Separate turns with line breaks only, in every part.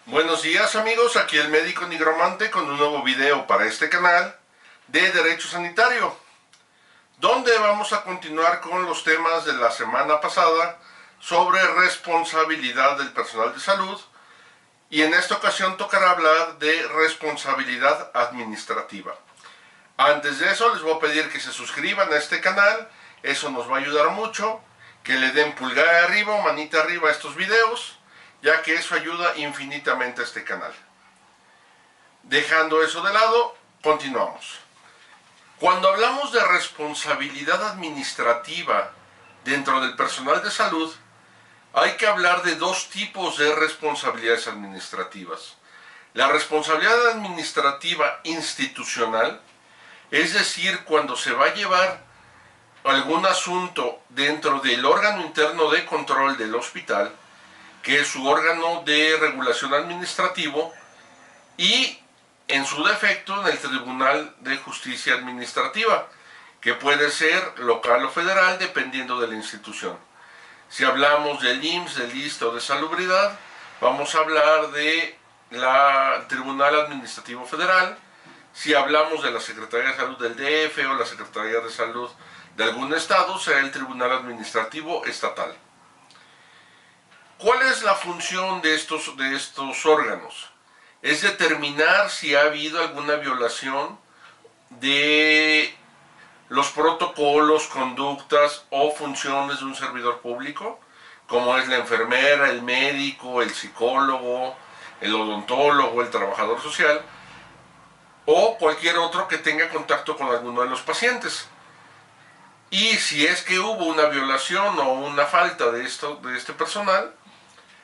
Buenos días amigos, aquí el médico nigromante con un nuevo video para este canal de Derecho Sanitario, donde vamos a continuar con los temas de la semana pasada sobre responsabilidad del personal de salud, y en esta ocasión tocará hablar de responsabilidad administrativa. Antes de eso les voy a pedir que se suscriban a este canal, eso nos va a ayudar mucho, que le den pulgar arriba o manita arriba a estos videos, ya que eso ayuda infinitamente a este canal. Dejando eso de lado, continuamos. Cuando hablamos de responsabilidad administrativa dentro del personal de salud, hay que hablar de dos tipos de responsabilidades administrativas. La responsabilidad administrativa institucional, es decir, cuando se va a llevar algún asunto dentro del órgano interno de control del hospital, que es su órgano de regulación administrativo, y en su defecto en el Tribunal de Justicia Administrativa, que puede ser local o federal dependiendo de la institución. Si hablamos del IMSS, del ISSSTE o de Salubridad, vamos a hablar de la Tribunal Administrativo Federal. Si hablamos de la Secretaría de Salud del DF o la Secretaría de Salud de algún estado, será el Tribunal Administrativo Estatal. ¿Cuál es la función de estos órganos? Es determinar si ha habido alguna violación de los protocolos, conductas o funciones de un servidor público, como es la enfermera, el médico, el psicólogo, el odontólogo, el trabajador social, o cualquier otro que tenga contacto con alguno de los pacientes. Y si es que hubo una violación o una falta de este personal,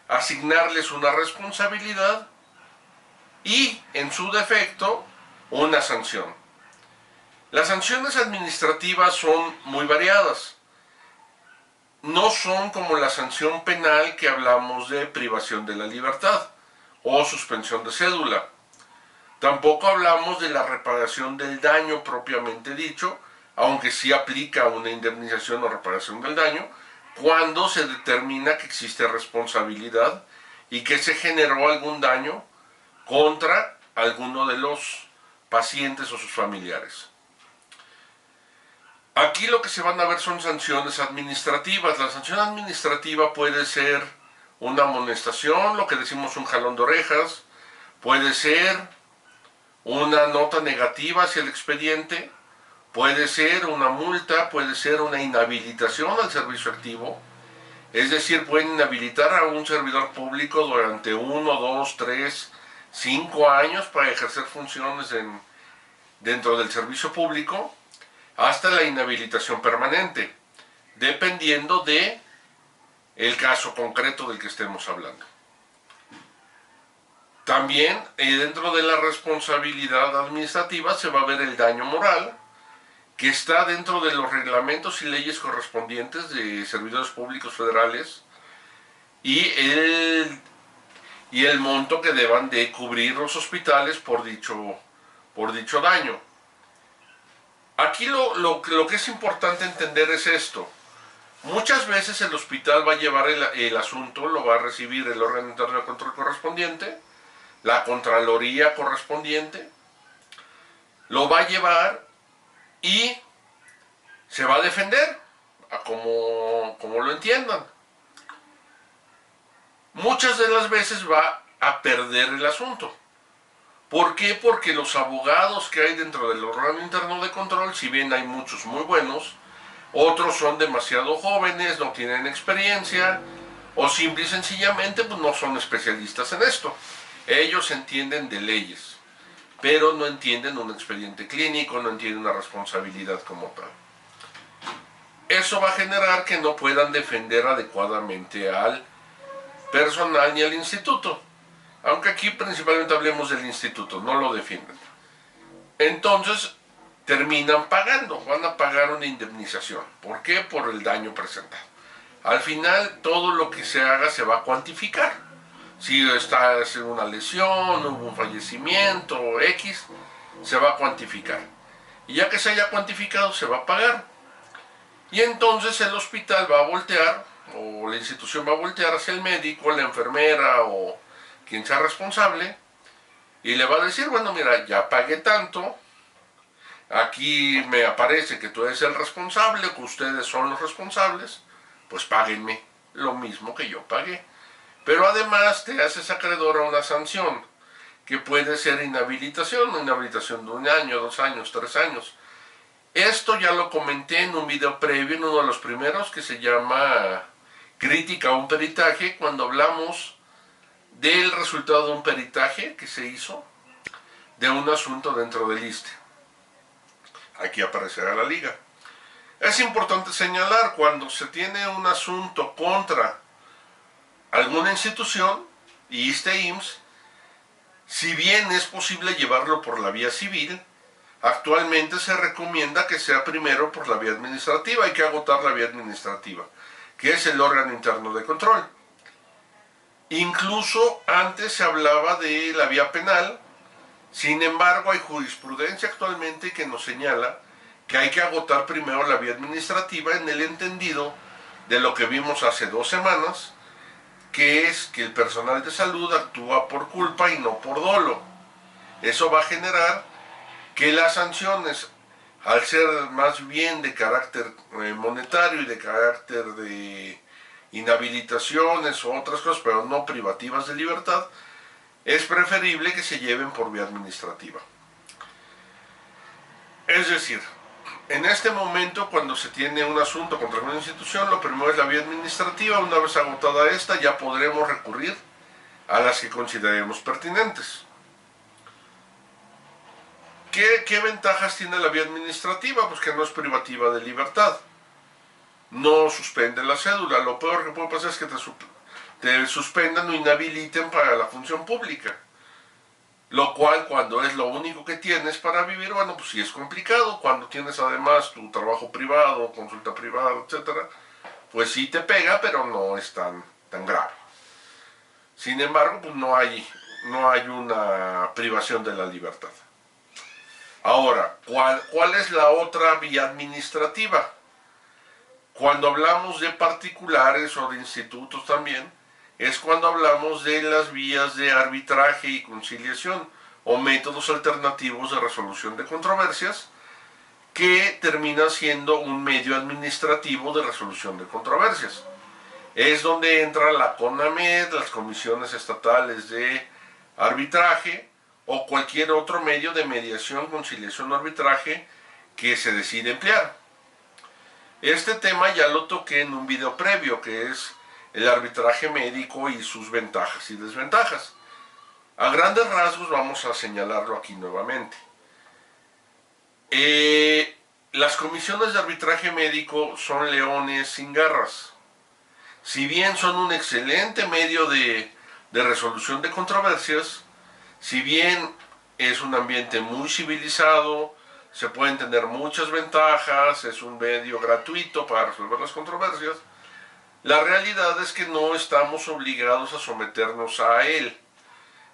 asignarles una responsabilidad y, en su defecto, una sanción. Las sanciones administrativas son muy variadas. No son como la sanción penal que hablamos de privación de la libertad o suspensión de cédula. Tampoco hablamos de la reparación del daño propiamente dicho, aunque sí aplica una indemnización o reparación del daño, cuando se determina que existe responsabilidad y que se generó algún daño contra alguno de los pacientes o sus familiares. Aquí lo que se van a ver son sanciones administrativas. La sanción administrativa puede ser una amonestación, lo que decimos un jalón de orejas, puede ser una nota negativa hacia el expediente, puede ser una multa, puede ser una inhabilitación al servicio activo, es decir, pueden inhabilitar a un servidor público durante 1, 2, 3, 5 años para ejercer funciones dentro del servicio público, hasta la inhabilitación permanente, dependiendo de el caso concreto del que estemos hablando. También dentro de la responsabilidad administrativa se va a ver el daño moral, que está dentro de los reglamentos y leyes correspondientes de servidores públicos federales, y el monto que deban de cubrir los hospitales por dicho daño. Aquí lo que es importante entender es esto. Muchas veces el hospital va a llevar el asunto, lo va a recibir el órgano interno de control correspondiente, la Contraloría correspondiente, lo va a llevar y se va a defender como lo entiendan. Muchas de las veces va a perder el asunto. ¿Por qué? Porque los abogados que hay dentro del órgano interno de control, si bien hay muchos muy buenos, otros son demasiado jóvenes, no tienen experiencia, o simple y sencillamente pues, no son especialistas en esto. Ellos entienden de leyes, pero no entienden un expediente clínico, no entienden una responsabilidad como tal. Eso va a generar que no puedan defender adecuadamente al personal ni al instituto. Aunque aquí principalmente hablemos del instituto, no lo defienden. Entonces terminan pagando, van a pagar una indemnización. ¿Por qué? Por el daño presentado. Al final todo lo que se haga se va a cuantificar. Si está haciendo una lesión, hubo un fallecimiento, X, se va a cuantificar. Y ya que se haya cuantificado, se va a pagar. Y entonces el hospital va a voltear, o la institución va a voltear hacia el médico, la enfermera o quien sea responsable, y le va a decir, bueno, mira, ya pagué tanto, aquí me aparece que tú eres el responsable, que ustedes son los responsables, pues páguenme lo mismo que yo pagué. Pero además te haces acreedor a una sanción, que puede ser inhabilitación, una inhabilitación de 1 año, 2 años, 3 años. Esto ya lo comenté en un video previo, en uno de los primeros, que se llama Crítica a un peritaje, cuando hablamos del resultado de un peritaje que se hizo de un asunto dentro del ISSSTE. Aquí aparecerá la liga. Es importante señalar, cuando se tiene un asunto contra alguna institución, ISSSTE e IMSS, si bien es posible llevarlo por la vía civil, actualmente se recomienda que sea primero por la vía administrativa. Hay que agotar la vía administrativa, que es el órgano interno de control. Incluso antes se hablaba de la vía penal. Sin embargo, hay jurisprudencia actualmente que nos señala que hay que agotar primero la vía administrativa, en el entendido de lo que vimos hace 2 semanas, que es que el personal de salud actúa por culpa y no por dolo. Eso va a generar que las sanciones, al ser más bien de carácter monetario y de carácter de inhabilitaciones o otras cosas, pero no privativas de libertad, es preferible que se lleven por vía administrativa. Es decir, en este momento, cuando se tiene un asunto contra una institución, lo primero es la vía administrativa. Una vez agotada esta, ya podremos recurrir a las que consideremos pertinentes. ¿Qué ventajas tiene la vía administrativa? Pues que no es privativa de libertad. No suspende la cédula. Lo peor que puede pasar es que te suspendan o inhabiliten para la función pública. Lo cual, cuando es lo único que tienes para vivir, bueno, pues sí es complicado. Cuando tienes además tu trabajo privado, consulta privada, etcétera, pues sí te pega, pero no es tan grave. Sin embargo, pues no hay una privación de la libertad. Ahora, ¿cuál es la otra vía administrativa? Cuando hablamos de particulares o de institutos también, es cuando hablamos de las vías de arbitraje y conciliación o métodos alternativos de resolución de controversias, que termina siendo un medio administrativo de resolución de controversias. Es donde entra la CONAMED, las comisiones estatales de arbitraje o cualquier otro medio de mediación, conciliación o arbitraje que se decide emplear. Este tema ya lo toqué en un video previo, que es el arbitraje médico y sus ventajas y desventajas. A grandes rasgos vamos a señalarlo aquí nuevamente. Las comisiones de arbitraje médico son leones sin garras. Si bien son un excelente medio de resolución de controversias, si bien es un ambiente muy civilizado, se pueden tener muchas ventajas, es un medio gratuito para resolver las controversias, la realidad es que no estamos obligados a someternos a él.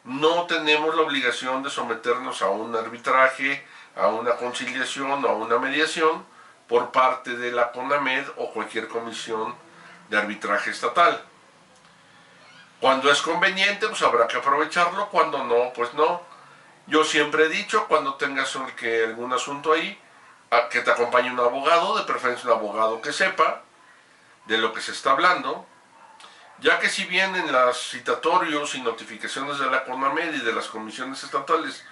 No tenemos la obligación de someternos a un arbitraje, a una conciliación o a una mediación por parte de la CONAMED o cualquier comisión de arbitraje estatal. Cuando es conveniente, pues habrá que aprovecharlo. Cuando no, pues no. Yo siempre he dicho, cuando tengas algún asunto ahí, que te acompañe un abogado, de preferencia un abogado que sepa de lo que se está hablando, ya que si bien en los citatorios y notificaciones de la CONAMED y de las comisiones estatales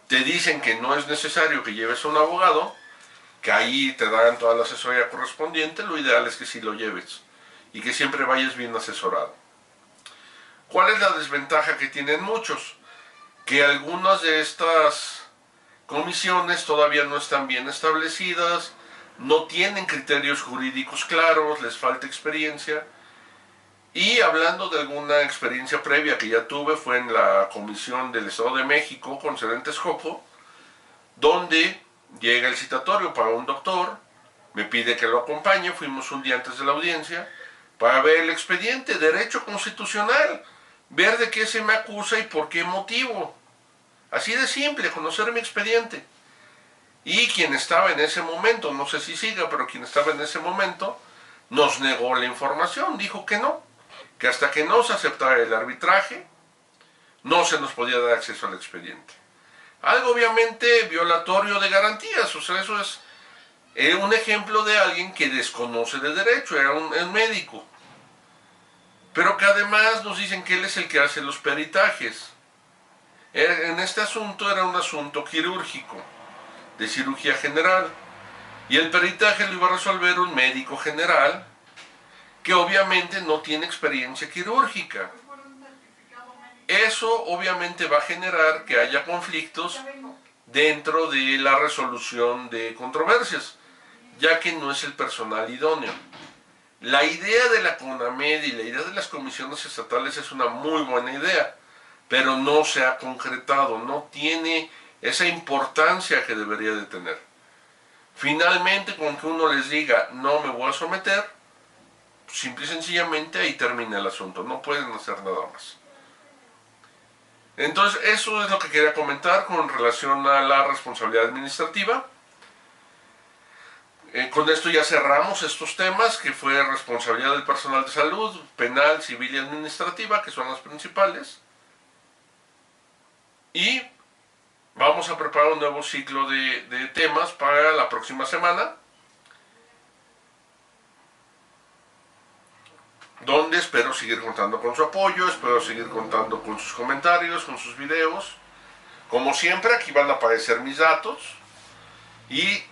te dicen que no es necesario que lleves a un abogado, que ahí te dan toda la asesoría correspondiente, lo ideal es que sí lo lleves y que siempre vayas bien asesorado. ¿Cuál es la desventaja que tienen muchos? Que algunas de estas comisiones todavía no están bien establecidas, no tienen criterios jurídicos claros, les falta experiencia. Y hablando de alguna experiencia previa que ya tuve, fue en la Comisión del Estado de México con Serén Texcoco, donde llega el citatorio para un doctor, me pide que lo acompañe, fuimos un día antes de la audiencia, para ver el expediente, derecho constitucional, ver de qué se me acusa y por qué motivo. Así de simple, conocer mi expediente. Y quien estaba en ese momento, no sé si siga, pero quien estaba en ese momento, nos negó la información, dijo que no, que hasta que no se aceptara el arbitraje, no se nos podía dar acceso al expediente. Algo obviamente violatorio de garantías, o sea, eso es un ejemplo de alguien que desconoce de derecho, era un médico, pero que además nos dicen que él es el que hace los peritajes. En este asunto era un asunto quirúrgico, de cirugía general, y el peritaje lo iba a resolver un médico general que obviamente no tiene experiencia quirúrgica. Eso obviamente va a generar que haya conflictos dentro de la resolución de controversias, ya que no es el personal idóneo. La idea de la CONAMED y la idea de las comisiones estatales es una muy buena idea, pero no se ha concretado, no tiene esa importancia que debería de tener. Finalmente, con que uno les diga no me voy a someter, simple y sencillamente ahí termina el asunto, no pueden hacer nada más. Entonces, eso es lo que quería comentar con relación a la responsabilidad administrativa. Con esto ya cerramos estos temas, que fue responsabilidad del personal de salud, penal, civil y administrativa, que son las principales. Y vamos a preparar un nuevo ciclo de temas para la próxima semana, donde espero seguir contando con su apoyo, espero seguir contando con sus comentarios, con sus videos. Como siempre, aquí van a aparecer mis datos y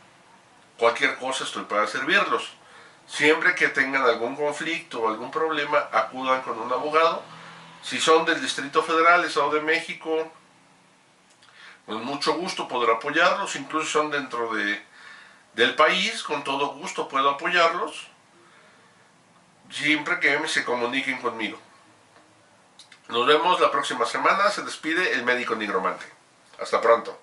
cualquier cosa estoy para servirlos. Siempre que tengan algún conflicto o algún problema, acudan con un abogado. Si son del Distrito Federal, Estado de México, con mucho gusto podré apoyarlos. Incluso son dentro del país, con todo gusto puedo apoyarlos, siempre que se comuniquen conmigo. Nos vemos la próxima semana. Se despide el médico nigromante. Hasta pronto.